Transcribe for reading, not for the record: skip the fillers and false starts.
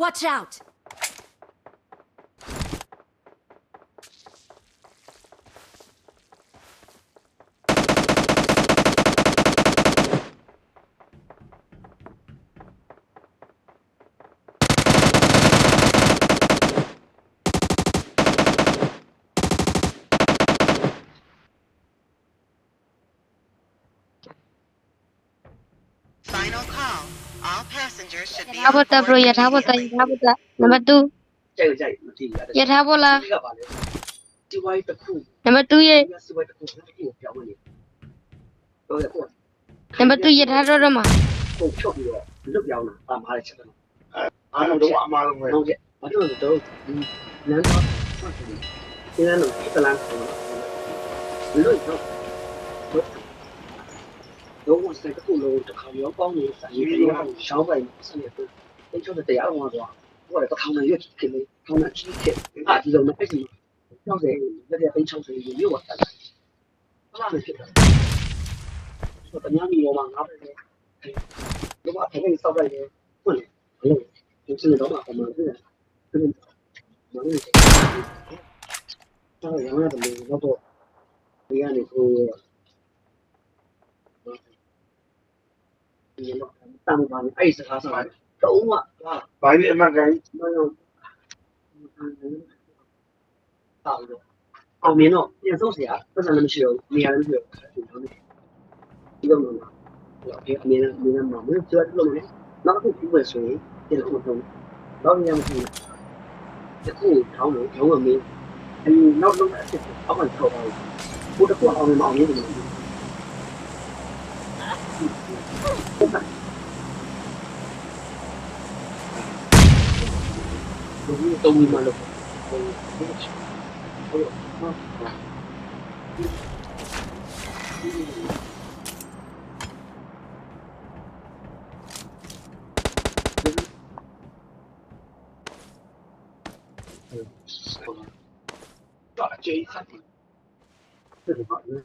Watch out! Final call. All passengers should be on Yathabota board bro, Yathabota, immediately. Yathabota. Number 2, ကြိုက်ကြိုက်မတည်ရတယ် Yathabola. ဒီကပါလေဒီဝိုင်းတစ်ခု Number 2 ဒီ ye. ကစီဝိုင်းတစ်ခုကိုပြောင်းနေတော့ရပေါ့ Number 2 Yathadorama. ကိုဖြုတ်ပြီးတော့လွတ်ပြောင်းတာပါမားတဲ့ချက်တော့ အားလုံးတော့အမှားလုံးပဲ ဟုတ်ကဲ့ဘာလို့လဲတော့ဒီနန်းတော့ဆက်ပြီးဒီနန်းတော့ဒီကလန်ကိုလွတ်တော့တော့စတဲ့ခုလုံးတစ်ခါရောပေါင်းနေဆိုင်ပြီးတော့ရှောင်းပိုင်ဆက်နေတော့အဲ့ချို့တရားတော်မှာတော့ဟိုကတထောင်နဲ့ရွက်ခင်လေထောင်နဲ့ကြီးခဲ့ဒီလိုနဲ့အဲ့ဒီ60လက်ရသိ60မြို့ပါတာဘာမှမဖြစ်တော့ဆိုတော့ညနေရောမှာငါပဲတော့ဘာထိုင်နေစောက်လိုက်တယ်ဟုတ်လေဘယ်လိုဒီစနေတော့မှာပုံမှန်ဖြစ်တယ်မလို့တော့ရရတယ်တော့ဒီကနေကိုဒီတော့တမ်းပါနေအဲ့စကားဆောင်တော့မှဟာ ဘာလို့အမှန်ကန် မလို့တောက်တော့အောင်မြင်တော့ပြန်ဆုံးเสียပတ်စံလည်းမရှိတော့နေရာလည်းမရှိတော့ဒီလိုမျိုးဒီအမြင်နဲ့မှာမလို့ပြောလို့လေနောက်တစ်ခုပြီးပဲဆိုရင်ပြန်လို့မဆုံးတော့ညမဖြစ်ဒီခုထောင်းလို့ထောင်းမင်းအဲ့နောက်လုံးအဖြစ်အောက်မှာထောက်ပါဘူးဘုဒ္ဓကအောင်မအောင်နေတယ်ဒီတုံးမှလို့တော့အကျေးဆက်တယ် 这个好像